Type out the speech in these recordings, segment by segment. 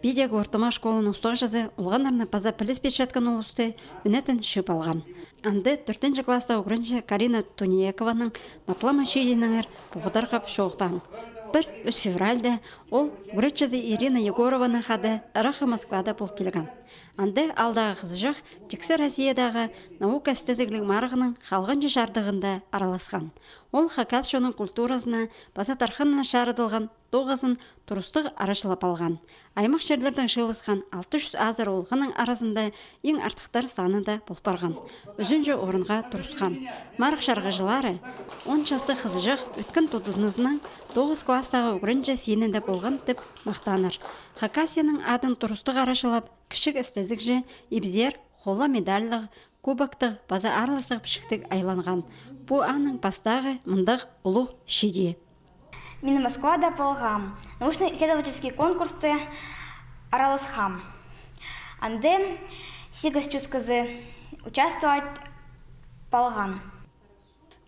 Бидегі ортама школының ұстық жазы ұлғанарны паза піліс бешеткін ұлысты үнетін шып алған. Анды 4-ші класса ұғырыншы Карина Туниекованың матлама шейденіңір бұғыдар қап шоқтан. 1 февральда ол Гречазы Ирина Егорованың қады Ырақы Москвада бұл келген. Анды алдағы қызжақ тексі Россиядағы наука істезіглік марығының қалғанчы жардығында араласқан. Ол Хакас шоның культурасына баса тарханына шарыдылған 9-ын тұрыстық арашылап алған. Аймақ жерлердің шылысқан 600 азыр олғының арасында ең артықтар саны да болпарған. Үзінжі орынға тұрысқан. Марық шарғыжылары 10 жасы қызжақ өткен тұтызынызының 9 кластағы үгірінжі сенінде болған тіп мақтаныр. Хакасияның адын тұрыстық арашылап, кішік істезік же, ебзер, қола медальлық, кубактық, база арлысық пішіктік айланған. Бұ аның пастағы мұндық ұлы шеде. Мен Москвада полгам. Научно-исследовательский конкурсы араласхам. Анде сигас чусказы участвовать полгам.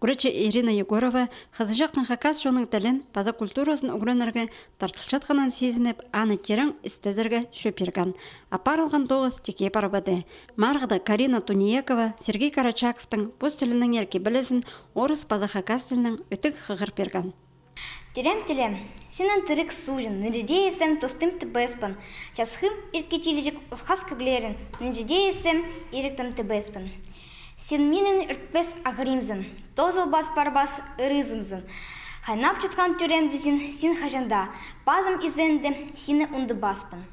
Греча Ирина Егорова қызыжақтың Хакас жоның тілін паза культурасын ұғырынырға тартылшатқанан сезініп, аны терің істезіргі шөперган. Апарылған 9 теке парабады. Марғыда Карина Туниекова, Сергей Карачаковтың бұз тілінің ерке білізін орыс паза Хакас тілінің өтік қығыр перган. Терем-телем, сенен тырык сужен, нежидеесем тостым тыбеспан. Часхым иркетилежик усхас күглерін, нежидеесем иріктім тыбеспан. Сен менен үртпес ағыримзын, тозыл бас парбас ырызымзын. Хайнап чыткан тюремдізін сен хажанда, базым изенде сені унды баспын.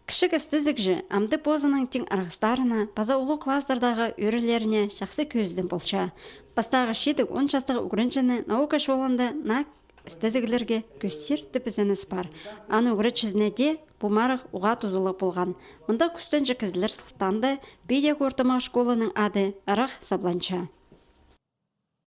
Кішік істізік жі, амды позының тең арғыстарына, паза ұлы класстардағы өрілеріне шақсы көздің болша. Бастағы шедік 10 жастығы үгірінжіні наука шоланды на істізігілерге көссер тіпізініс бар. Аны үгірі де бұмарық ұға тұзылық болған. Мұнда күстен жекізілер сылтанды бейдегі ортама школының ады Арақ Сабланча.